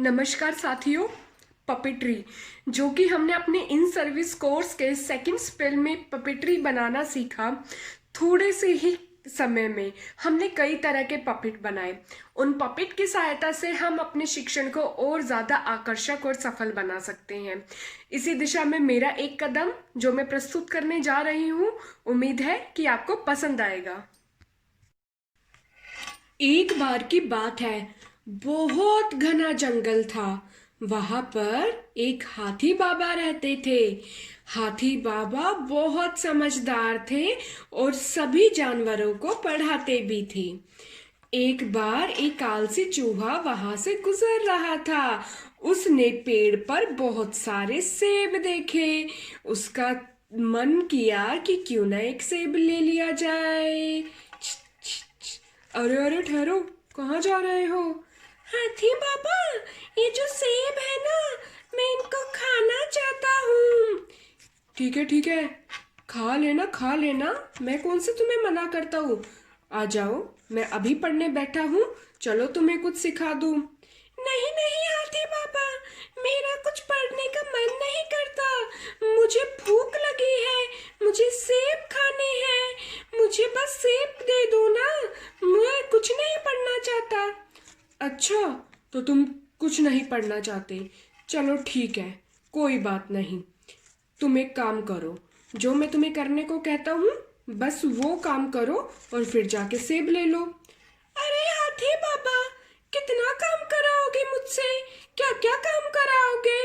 नमस्कार साथियों। पपेट्री जो कि हमने अपने इन सर्विस कोर्स के सेकंड स्पेल में पपेट्री बनाना सीखा। थोड़े से ही समय में हमने कई तरह के पपेट बनाए। उन पपेट की सहायता से हम अपने शिक्षण को और ज़्यादा आकर्षक और सफल बना सकते हैं। इसी दिशा में मेरा एक कदम जो मैं प्रस्तुत करने जा रही हूँ, उम्मीद है कि आपको पसंद आएगा। एक बार की बात है, बहुत घना जंगल था। वहां पर एक हाथी बाबा रहते थे। हाथी बाबा बहुत समझदार थे और सभी जानवरों को पढ़ाते भी थे। एक बार एक आलसी चूहा वहां से गुजर रहा था। उसने पेड़ पर बहुत सारे सेब देखे। उसका मन किया कि क्यों ना एक सेब ले लिया जाए। अरे अरे ठहरो, कहाँ जा रहे हो? हाथी बाबा, ये जो सेब है ना, मैं इनको खाना चाहता हूँ। ठीक है, खा लेना खा लेना, मैं कौन से तुम्हें मना करता हूँ। आ जाओ, मैं अभी पढ़ने बैठा हूँ, चलो तुम्हें कुछ सिखा दूँ। नहीं नहीं हाथी बाबा, मेरा कुछ पढ़ने का मन नहीं करता। मुझे भूख लगी है, मुझे सेब खाने हैं। मुझे बस सेब दे दो ना, मैं कुछ नहीं पढ़ना चाहता। अच्छा, तो तुम कुछ नहीं पढ़ना चाहते, चलो ठीक है, कोई बात नहीं। तुम एक काम करो, जो मैं तुम्हें करने को कहता हूँ बस वो काम करो और फिर जाके सेब ले लो। अरे हाथी बाबा, कितना काम कराओगे मुझसे? क्या क्या काम कराओगे?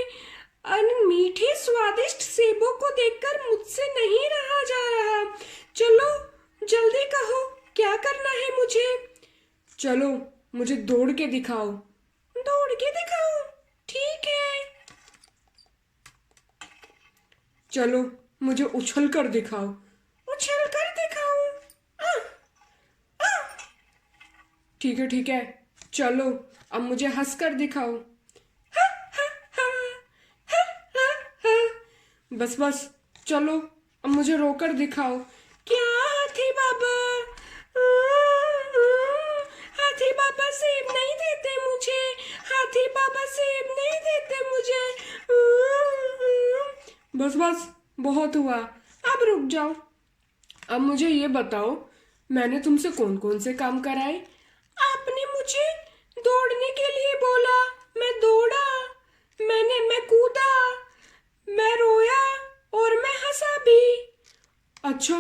अन मीठे स्वादिष्ट सेबों को देखकर मुझसे नहीं रहा जा रहा। चलो जल्दी कहो, क्या करना है मुझे? चलो, मुझे दौड़ के दिखाओ। दौड़ के दिखाओ, ठीक है। चलो, मुझे उछल कर दिखाओ। उछल कर दिखाओ। आह, आह। ठीक है, चलो अब मुझे हंस कर दिखाओ। हा, हा, हा, हा, हा, हा। बस बस, चलो अब मुझे रोकर दिखाओ। क्या हाथी बाबा? हाथी बाबा सेब नहीं देते मुझे। हाथी बाबा सेब नहीं देते मुझे। बस बस, बहुत हुआ, अब रुक जाओ। अब मुझे ये बताओ, मैंने तुमसे कौन कौन से काम कराए? आपने मुझे दौड़ने के लिए बोला, मैं दौड़ा। मैं कूदा, मैं रोया और मैं हंसा भी। अच्छा,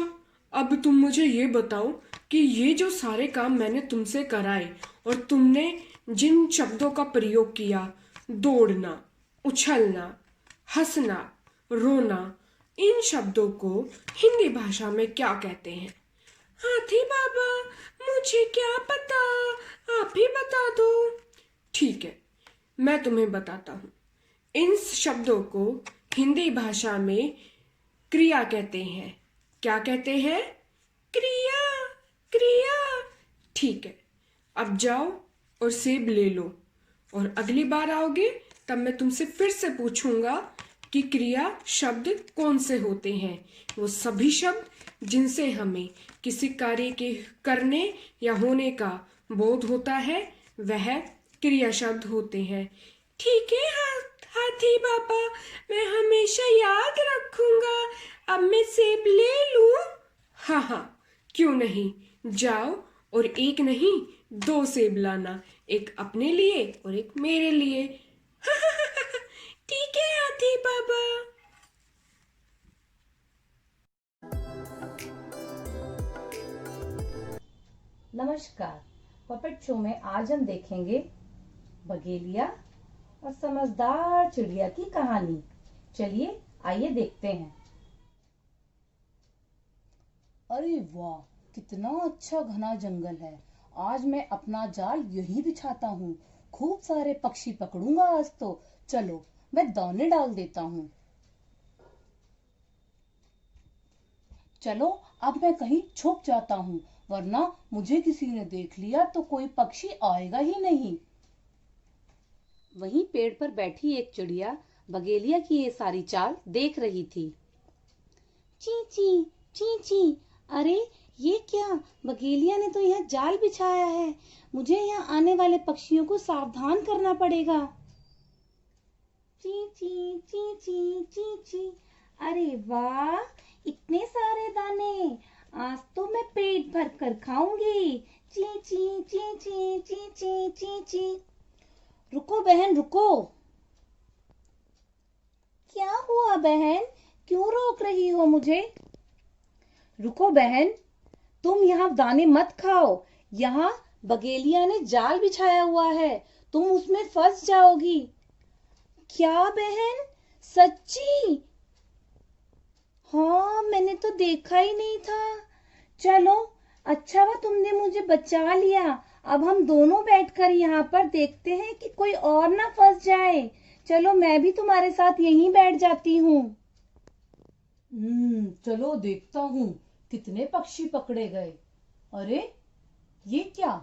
अब तुम मुझे ये बताओ कि ये जो सारे काम मैंने तुमसे कराए और तुमने जिन शब्दों का प्रयोग किया, दौड़ना, उछलना, हंसना, रोना, इन शब्दों को हिंदी भाषा में क्या कहते हैं? हाथी बाबा, मुझे क्या पता, आप ही बता दो। ठीक है, मैं तुम्हें बताता हूँ। इन शब्दों को हिंदी भाषा में क्रिया कहते हैं। क्या कहते हैं? क्रिया, क्रिया। ठीक है, अब जाओ और सेब ले लो, और अगली बार आओगे तब मैं तुमसे फिर से पूछूंगा कि क्रिया शब्द कौन से होते हैं। वो सभी शब्द जिनसे हमें किसी कार्य के करने या होने का बोध होता है, वह क्रिया शब्द होते हैं। ठीक है हाथी बाबा, मैं हमेशा याद रखूंगा। अब मैं सेब ले लूं? हाँ हाँ, क्यों नहीं, जाओ और एक नहीं, दो सेब लाना, एक अपने लिए और एक मेरे लिए। ठीक है हाथी बाबा। नमस्कार। पपेट शो में आज हम देखेंगे बगेलिया और समझदार चिड़िया की कहानी। चलिए आइए देखते हैं। अरे वाह, कितना अच्छा घना जंगल है। आज मैं अपना जाल यहीं बिछाता हूँ। खूब सारे पक्षी पकड़ूंगा आज तो। चलो, मैं दाने डाल देता हूँ। चलो, अब मैं कहीं छुप जाता हूँ, वरना मुझे किसी ने देख लिया तो कोई पक्षी आएगा ही नहीं। वहीं पेड़ पर बैठी एक चिड़िया बगेलिया की ये सारी चाल देख रही थी। ची ची, अरे ये क्या, बगेलिया ने तो यहाँ जाल बिछाया है। मुझे यहाँ आने वाले पक्षियों को सावधान करना पड़ेगा। ची ची ची ची ची ची। अरे वाह, इतने सारे दाने, आज तो मैं पेट भर कर खाऊंगी। ची ची ची ची ची ची ची ची। रुको बहन रुको। क्या हुआ बहन, क्यों रोक रही हो मुझे? रुको बहन, तुम यहाँ दाने मत खाओ। यहाँ बगेलिया ने जाल बिछाया हुआ है, तुम उसमें फंस जाओगी। क्या बहन, सच्ची? हाँ, मैंने तो देखा ही नहीं था। चलो, अच्छा हुआ तुमने मुझे बचा लिया। अब हम दोनों बैठकर यहाँ पर देखते हैं कि कोई और ना फंस जाए। चलो, मैं भी तुम्हारे साथ यहीं बैठ जाती हूँ। चलो देखता हूँ कितने पक्षी पकड़े गए। अरे ये क्या,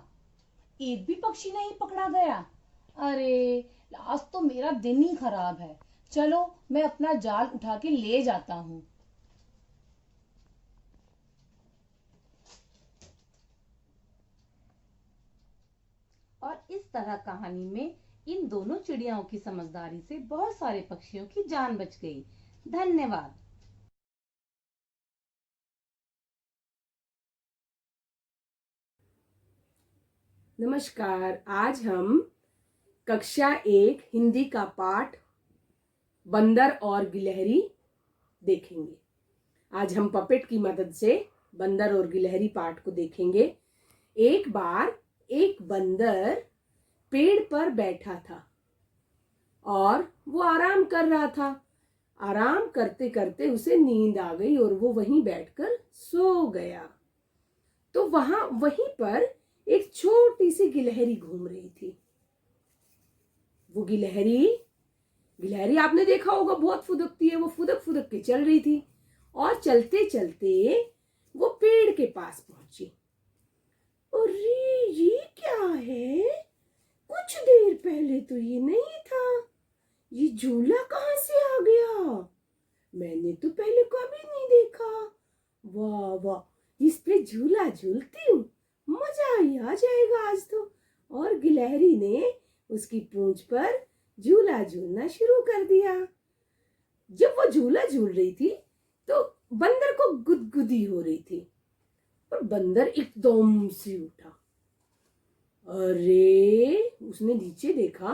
एक भी पक्षी नहीं पकड़ा गया। अरे आज तो मेरा दिन ही खराब है। चलो मैं अपना जाल उठा के ले जाता हूँ। और इस तरह कहानी में इन दोनों चिड़ियाओं की समझदारी से बहुत सारे पक्षियों की जान बच गई। धन्यवाद। नमस्कार। आज हम कक्षा 1 हिंदी का पाठ बंदर और गिलहरी देखेंगे। आज हम पपेट की मदद से बंदर और गिलहरी पाठ को देखेंगे। एक बार एक बंदर पेड़ पर बैठा था और वो आराम कर रहा था। आराम करते करते उसे नींद आ गई और वो वहीं बैठकर सो गया। तो वहीं पर एक छोटी सी गिलहरी घूम रही थी। वो गिलहरी आपने देखा होगा, बहुत फुदकती है। वो फुदक फुदक के चल रही थी और चलते चलते वो पेड़ के पास पहुंची। अरे ये क्या है, कुछ देर पहले तो ये नहीं था। ये झूला कहाँ से आ गया, मैंने तो पहले कभी नहीं देखा। वाह वाह, इस पे झूला झूलती हूँ, मजा ही आ जाएगा आज तो। और गिलहरी ने उसकी पूंछ पर झूला झूलना शुरू कर दिया। जब वो झूला झूल रही थी तो बंदर को गुदगुदी हो रही थी और बंदर एकदम से उठा। अरे उसने नीचे देखा,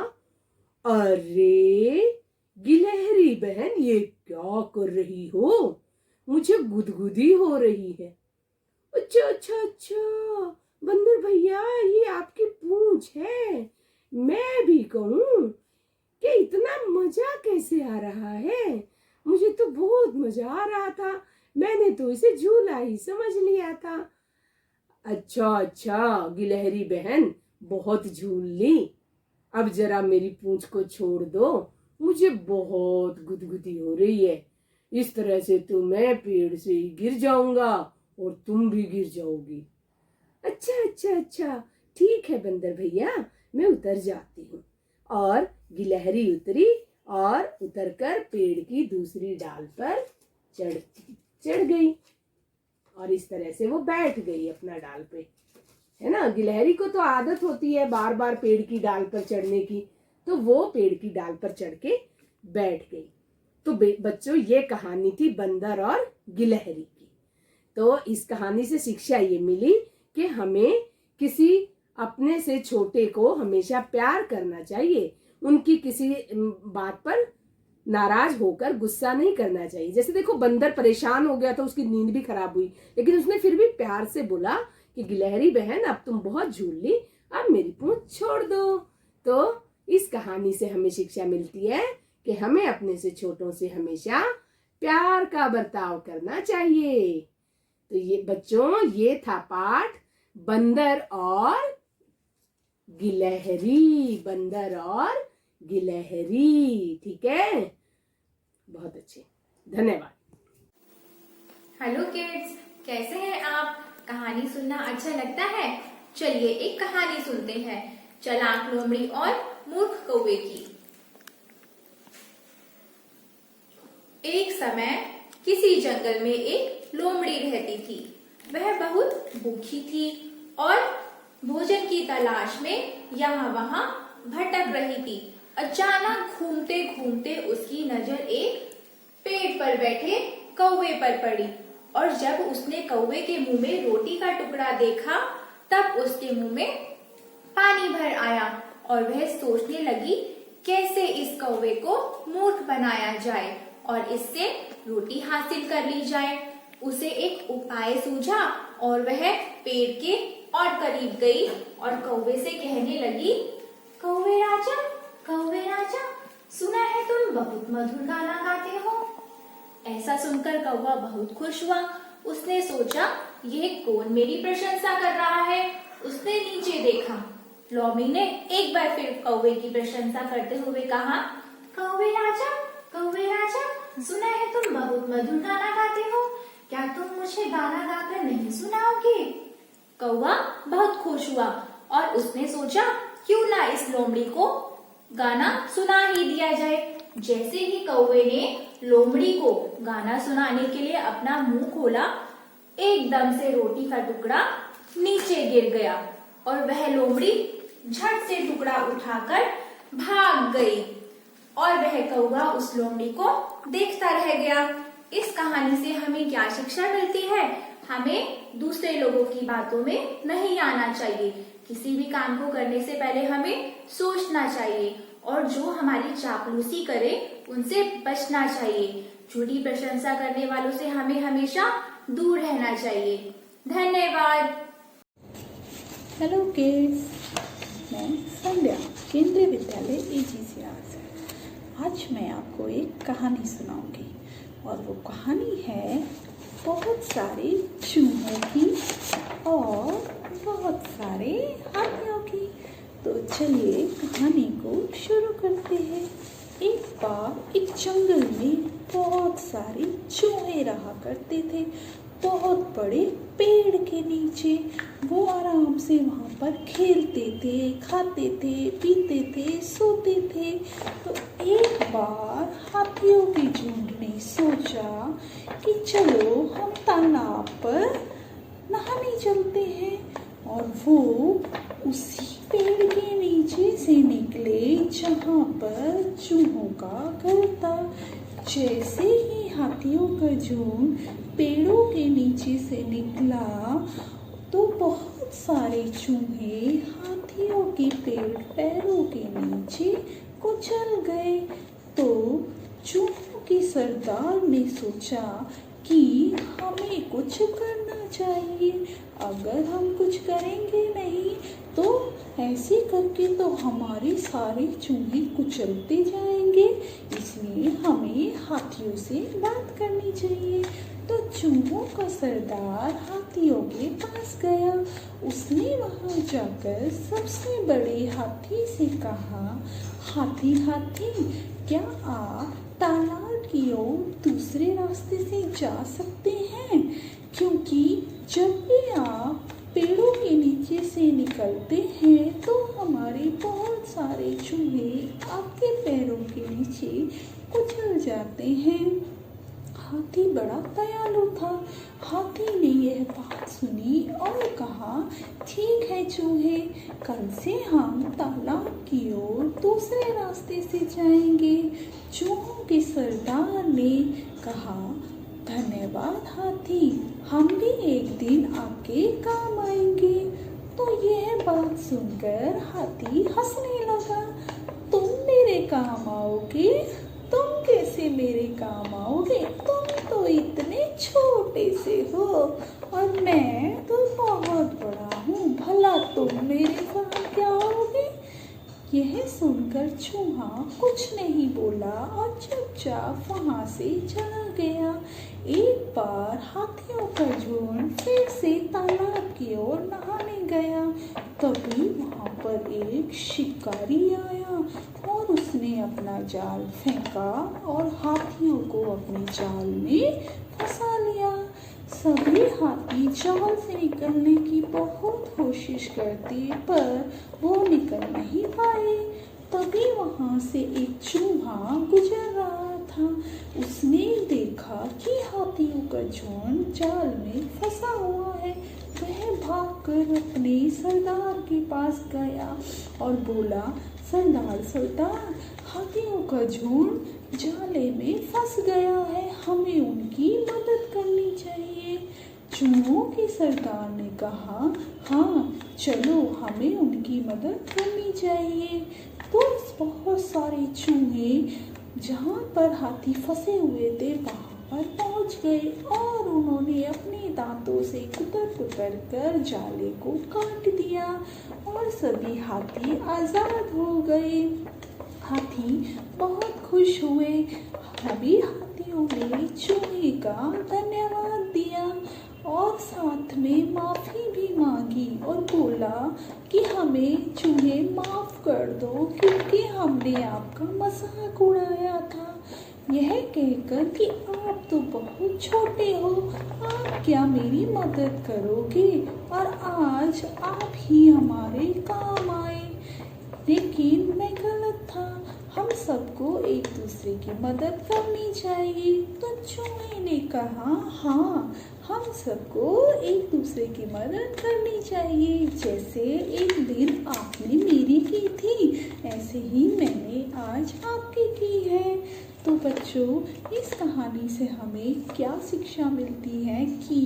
अरे गिलहरी बहन, ये क्या कर रही हो, मुझे गुदगुदी हो रही है। अच्छा अच्छा अच्छा बंदर भैया, ये आपकी पूंछ है। मैं भी कहूँ कि इतना मजा कैसे आ रहा है, मुझे तो बहुत मजा आ रहा था, मैंने तो इसे झूला ही समझ लिया था। अच्छा अच्छा गिलहरी बहन, बहुत झूल ली, अब जरा मेरी पूंछ को छोड़ दो, मुझे बहुत गुदगुदी हो रही है। इस तरह से तो मैं पेड़ से ही गिर जाऊंगा और तुम भी गिर जाओगी। अच्छा अच्छा अच्छा ठीक है बंदर भैया, मैं उतर जाती हूँ। और गिलहरी उतरी और उतरकर पेड़ की दूसरी डाल पर चढ़ गई और इस तरह से वो बैठ गई अपना डाल पे, है ना। गिलहरी को तो आदत होती है बार बार पेड़ की डाल पर चढ़ने की, तो वो पेड़ की डाल पर चढ़ के बैठ गई। तो बच्चों, ये कहानी थी बंदर और गिलहरी की। तो इस कहानी से शिक्षा ये मिली कि हमें किसी अपने से छोटे को हमेशा प्यार करना चाहिए, उनकी किसी बात पर नाराज होकर गुस्सा नहीं करना चाहिए। जैसे देखो, बंदर परेशान हो गया तो उसकी नींद भी खराब हुई, लेकिन उसने फिर भी प्यार से बोला कि गिलहरी बहन, अब तुम बहुत झूल ली, अब मेरी पूंछ छोड़ दो। तो इस कहानी से हमें शिक्षा मिलती है कि हमें अपने से छोटों से हमेशा प्यार का बर्ताव करना चाहिए। तो ये बच्चों, ये था पाठ बंदर और गिलहरी। बंदर और गिलहरी, ठीक है, बहुत अच्छे, धन्यवाद। हेलो किड्स, कैसे हैं आप? कहानी सुनना अच्छा लगता है? चलिए एक कहानी सुनते हैं, चालाक लोमड़ी और मूर्ख कौवे की। एक समय किसी जंगल में एक लोमड़ी रहती थी। वह बहुत भूखी थी और भोजन की तलाश में यहाँ वहाँ भटक रही थी। अचानक घूमते घूमते उसकी नजर एक पेड़ पर बैठे कौवे पर पड़ी और जब उसने कौवे के मुंह में रोटी का टुकड़ा देखा तब उसके मुंह में पानी भर आया और वह सोचने लगी कैसे इस कौवे को मूर्ख बनाया जाए और इससे रोटी हासिल कर ली जाए। उसे एक उपाय सूझा और वह पेड़ के और करीब गई और कौवे से कहने लगी, कौवे राजा, सुना है तुम बहुत मधुर गाना गाते हो। ऐसा सुनकर कौवा बहुत खुश हुआ। उसने सोचा यह कौन मेरी प्रशंसा कर रहा है। उसने नीचे देखा। लोमड़ी ने एक बार फिर कौवे की प्रशंसा करते हुए कहा, कौवे राजा, सुना है तुम बहुत मधुर गाना गाते हो। क्या तुम मुझे गाना गाकर नहीं सुनाओगे? कौवा बहुत खुश हुआ और उसने सोचा क्यों ना इस लोमड़ी को गाना सुना ही दिया जाए। जैसे ही कौवे ने लोमड़ी को गाना सुनाने के लिए अपना मुंह खोला, एकदम से रोटी का टुकड़ा नीचे गिर गया और वह लोमड़ी झट से टुकड़ा उठाकर भाग गई और वह कौवा उस लोमड़ी को देखता रह गया। इस कहानी से हमें क्या शिक्षा मिलती है? हमें दूसरे लोगों की बातों में नहीं आना चाहिए। किसी भी काम को करने से पहले हमें सोचना चाहिए और जो हमारी चापलूसी करे उनसे बचना चाहिए। झूठी प्रशंसा करने वालों से हमें हमेशा दूर रहना चाहिए। धन्यवाद। हेलो किड्स, मैं संध्या, केंद्रीय विद्यालय AGCR से। आज मैं आपको एक कहानी सुनाऊंगी और वो कहानी है बहुत सारे चूहों की और बहुत सारे हाथियों की। तो चलिए कहानी को शुरू करते हैं। एक बार एक जंगल में बहुत सारे चूहे रहा करते थे। बहुत बड़े पेड़ के नीचे वो आराम से वहाँ पर खेलते थे, खाते थे, पीते थे, सोते थे। तो एक बार हाथियों के झुंड ने सोचा कि चलो हम तालाब पर नहाने चलते हैं और वो उसी पेड़ के नीचे से निकले जहाँ पर चूहों का घर था। जैसे ही हाथियों का झुंड पेड़ों के नीचे से निकला तो बहुत सारे चूहे हाथियों के पैरों के नीचे कुचल गए। तो चूहों के सरदार ने सोचा कि हमें कुछ करना चाहिए। अगर हम कुछ करेंगे नहीं तो ऐसे करके तो हमारे सारे चूहे कुचलते जाएंगे, इसलिए हमें हाथियों से बात करनी चाहिए। तो चूहों का सरदार हाथियों के पास गया। उसने वहां जाकर सबसे बड़े हाथी से कहा, हाथी क्या आप तालाब की ओर दूसरे रास्ते से जा सकते हैं? क्योंकि जब भी आप पेड़ों के नीचे से निकलते हैं तो हमारे बहुत सारे चूहे आपके पैरों के नीचे कुचल जाते हैं। हाथी बड़ा दयालु था। हाथी ने यह बात सुनी और कहा, ठीक है चूहे, कल से हम तालाब की ओर दूसरे रास्ते से जाएंगे। चूहों के सरदार ने कहा, धन्यवाद हाथी, हम भी एक दिन आपके काम आएंगे। तो यह बात सुनकर हाथी हंसने लगा। तुम मेरे काम आओगे? तुम कैसे मेरे काम आओगे? तुम तो इतने छोटे से हो और मैं तो बहुत बड़ा हूँ, भला तुम मेरे काम क्या आओगे? यह सुनकर चूहा कुछ नहीं बोला और चुपचाप वहां से चला गया। एक बार हाथियों का झुंड फिर से तालाब की ओर नहाने गया। तभी वहां पर एक शिकारी आया और उसने अपना जाल फेंका और हाथियों को अपने जाल में फंसा लिया। सभी हाथी जाल से निकलने की बहुत कोशिश करते पर वो निकल नहीं पाए। तभी वहां से एक चूहा गुजर रहा था। उसने देखा कि हाथियों का झुंड जाल में फंसा हुआ है, वह भागकर अपने सरदार के पास गया और बोला, सरदार सरदार, हाथियों का झुंड जाले में फंस गया है, हमें उनकी मदद करनी चाहिए। चूहों के सरदार ने कहा, हाँ चलो, हमें उनकी मदद करनी चाहिए। तो बहुत सारे चूहे जहाँ पर हाथी फंसे हुए थे वहाँ पर पहुँच गए और उन्होंने अपने दांतों से कुतर कुतर कर जाले को काट दिया और सभी हाथी आज़ाद हो गए। हाथी बहुत खुश हुए। सभी हाथियों ने चूहे का धन्यवाद दिया और साथ में माफ़ी भी मांगी और बोला कि हमें चूहे माफ़ कर दो क्योंकि हमने आपका मजाक उड़ाया था। यह कहकर कि आप तो बहुत छोटे हो, आप क्या मेरी मदद करोगे, और आज आप ही हमारे काम आए। लेकिन मैं गलत था, हम सबको एक दूसरे की मदद करनी चाहिए। तो चूहे ने कहा, हाँ हम सबको एक दूसरे की मदद करनी चाहिए। जैसे एक दिन आपने मेरी की थी, ऐसे ही मैंने आज आपकी की है। तो बच्चों, इस कहानी से हमें क्या शिक्षा मिलती है कि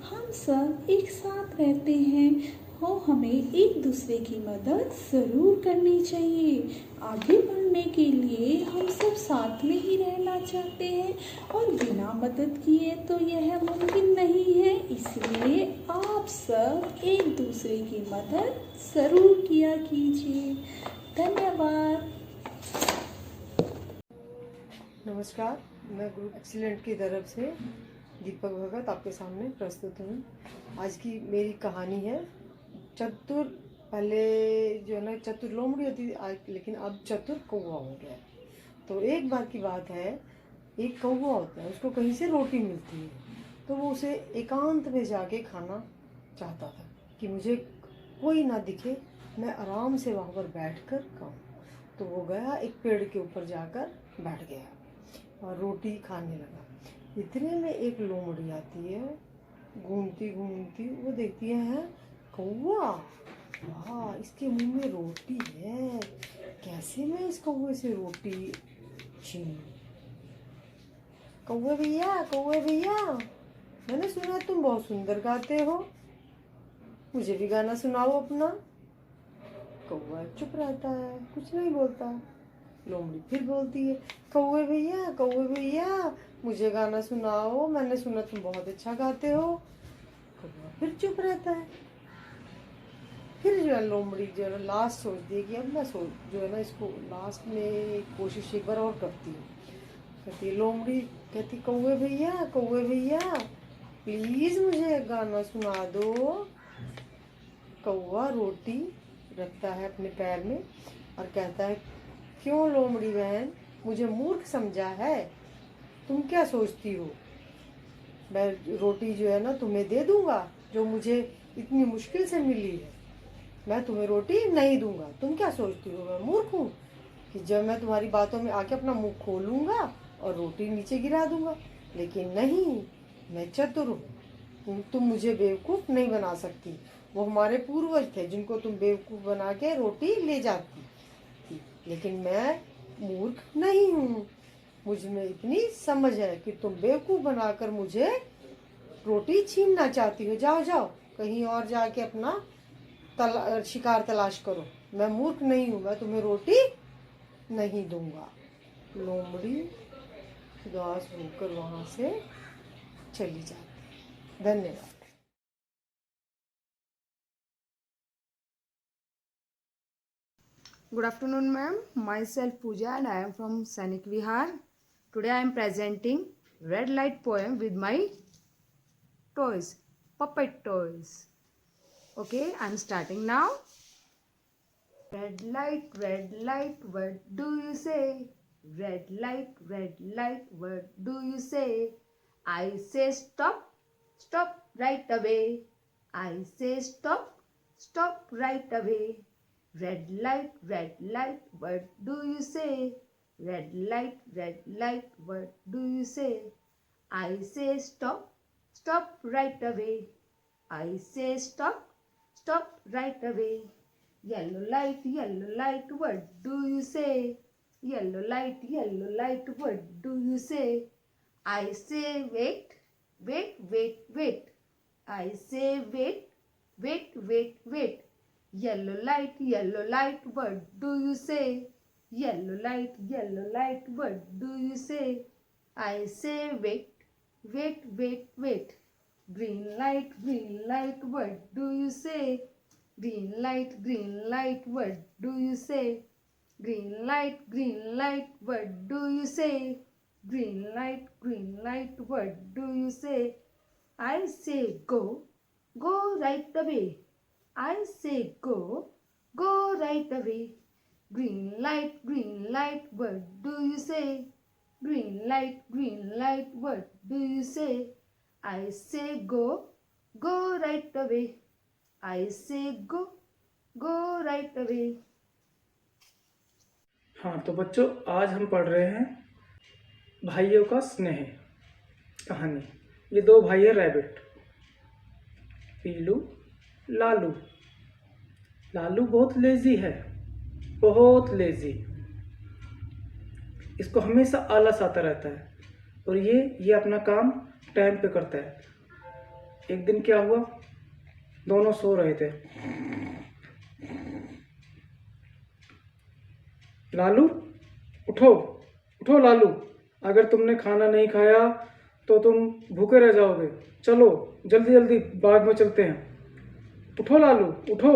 हम सब एक साथ रहते हैं और हमें एक दूसरे की मदद ज़रूर करनी चाहिए। आगे बढ़ने के लिए हम सब साथ में ही रहना चाहते हैं और बिना मदद किए तो यह मुमकिन नहीं है। इसलिए आप सब एक दूसरे की मदद ज़रूर किया कीजिए। धन्यवाद। नमस्कार, मैं ग्रुप एक्सीलेंट की तरफ से दीपक भगत आपके सामने प्रस्तुत हूँ। आज की मेरी कहानी है चतुर। पहले जो है ना चतुर लोमड़ी होती थी, आज लेकिन अब चतुर कौवा हो गया है। तो एक बार की बात है, एक कौवा होता है, उसको कहीं से रोटी मिलती है, तो वो उसे एकांत में जाके खाना चाहता था कि मुझे कोई ना दिखे, मैं आराम से वहाँ पर बैठ कर खाऊँ। तो वो गया, एक पेड़ के ऊपर जाकर बैठ गया और रोटी खाने लगा। इतने में एक लोमड़ी आती है, घूमती घूमती, वो देखती है कौवा, वाह इसके मुंह में रोटी है, कैसे मैं इस कौवे से रोटी छीनूं। कौवे भैया, मैंने सुना तुम बहुत सुंदर गाते हो, मुझे भी गाना सुनाओ अपना। कौवा चुप रहता है, कुछ नहीं बोलता। लोमड़ी फिर बोलती है, कौवे भैया मुझे गाना सुनाओ, मैंने सुना तुम बहुत अच्छा गाते हो। कौवा फिर चुप रहता है। फिर जो है लोमड़ी जो है लास्ट सोचती है कि अब मैं जो है ना इसको लास्ट में कोशिश एक बार और करती हूँ। कहती है लोमड़ी, कहती कौवे भैया प्लीज मुझे गाना सुना दो। कौवा रोटी रखता है अपने पैर में और कहता है, क्यों लोमड़ी बहन, मुझे मूर्ख समझा है? तुम क्या सोचती हो, मैं रोटी जो है ना तुम्हें दे दूंगा जो मुझे इतनी मुश्किल से मिली है? मैं तुम्हें रोटी नहीं दूंगा। तुम क्या सोचती हो, मैं मूर्ख हूँ कि जब मैं तुम्हारी बातों में आके अपना मुंह खोलूंगा और रोटी नीचे गिरा दूंगा? लेकिन नहीं, मैं चतुर हूँ, तुम मुझे बेवकूफ़ नहीं बना सकती। वो हमारे पूर्वज थे जिनको तुम बेवकूफ़ बना के रोटी ले जाती थी, लेकिन मैं मूर्ख नहीं हूँ। मुझ में इतनी समझ है कि तुम बेवकूफ़ बनाकर मुझे रोटी छीनना चाहती हो। जाओ कहीं और जाके अपना शिकार तलाश करो। मैं मूर्ख नहीं हूँ, मैं तुम्हें रोटी नहीं दूंगा। लोमड़ी उदास होकर वहां से चली जाती। धन्यवाद। Good afternoon, ma'am. Myself Pooja and I am from Sainik Vihar. Today I am presenting Red Light poem with my toys, puppet toys. Okay, I am starting now. Red light, what do you say? Red light, what do you say? I say stop, stop right away. I say stop right away. Red light, what do you say? Red light, what do you say? I say stop right away. I say stop, stop right away. Yellow light, what do you say? Yellow light, what do you say? I say wait, wait, wait, wait. I say wait, wait, wait, wait. Yellow light, what do you say? Yellow light, what do you say? I say wait, wait, wait, wait. Green light, what do you say? Green light, what do you say? Green light, what do you say? Green light, what do you say? I say go, go right away. I say go, go right away. Green light, what do you say? Green light, what do you say? I say go, go right away. I say go, go right away. हाँ तो बच्चों, आज हम पढ़ रहे हैं भाइयों का स्नेह कहानी। ये दो भाई है रैबिट, पीलू, लालू। लालू बहुत लेजी है, बहुत लेजी। इसको हमेशा आलस आता रहता है और ये अपना काम टाइम पे करता है। एक दिन क्या हुआ, दोनों सो रहे थे। लालू उठो, उठो लालू, अगर तुमने खाना नहीं खाया तो तुम भूखे रह जाओगे। चलो जल्दी जल्दी बाग में चलते हैं। उठो लालू, उठो।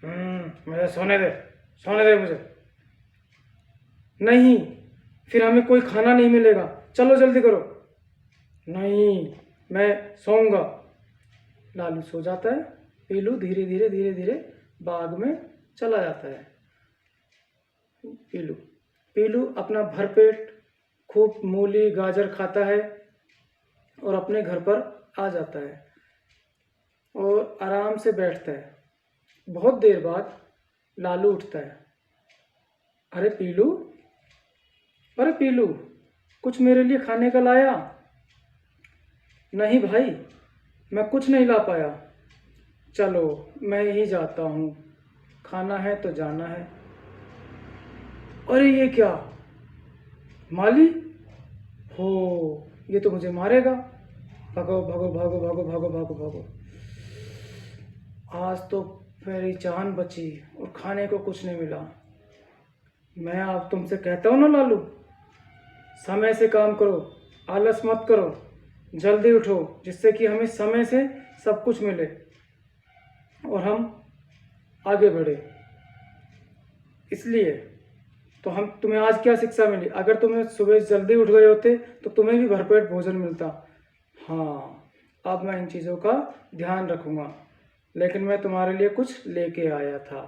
मुझे सोने दे मुझे। नहीं, फिर हमें कोई खाना नहीं मिलेगा, चलो जल्दी करो। नहीं, मैं सोऊंगा। लालू सो जाता है, पीलू धीरे धीरे बाग में चला जाता है। पीलू अपना भरपेट खूब मूली गाजर खाता है और अपने घर पर आ जाता है और आराम से बैठता है। बहुत देर बाद लालू उठता है। अरे पीलू, कुछ मेरे लिए खाने का लाया? नहीं भाई, मैं कुछ नहीं ला पाया। चलो मैं ही जाता हूँ, खाना है तो जाना है। अरे ये क्या, माली हो, ये तो मुझे मारेगा। भागो भागो भागो भागो भागो भागो भागो। आज तो मेरी जान बची और खाने को कुछ नहीं मिला। मैं अब तुमसे कहता हूँ ना लालू, समय से काम करो, आलस मत करो, जल्दी उठो, जिससे कि हमें समय से सब कुछ मिले और हम आगे बढ़े। इसलिए तो तुम्हें आज क्या शिक्षा मिली? अगर तुम्हें सुबह जल्दी उठ गए होते तो तुम्हें भी भरपेट भोजन मिलता। हाँ, अब मैं इन चीज़ों का ध्यान रखूँगा। लेकिन मैं तुम्हारे लिए कुछ लेके आया था।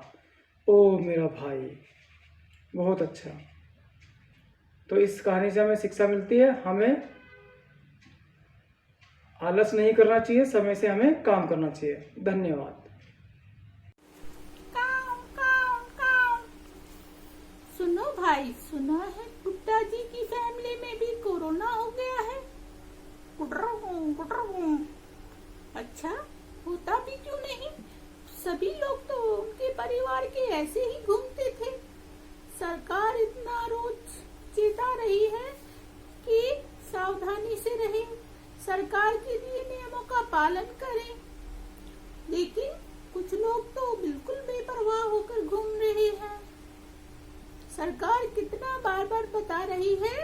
ओ मेरा भाई, बहुत अच्छा। तो इस कहानी से हमें शिक्षा मिलती है, हमें आलस नहीं करना चाहिए, समय से हमें काम करना चाहिए। धन्यवाद। सुनो भाई, सुना है गुड्डा जी की फैमिली में भी कोरोना हो गया है। गुडरू। अच्छा, होता भी क्यों नहीं? सभी लोग तो उनके परिवार के ऐसे ही घूमते थे। सरकार इतना रोज चेता रही है कि सावधानी से रहें, सरकार के दिए नियमों का पालन करें, लेकिन कुछ लोग तो बिल्कुल बेपरवाह होकर घूम रहे हैं। सरकार कितना बार बार बता रही है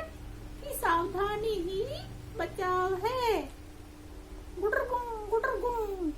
कि सावधानी ही बचाव है। गुडरगुम।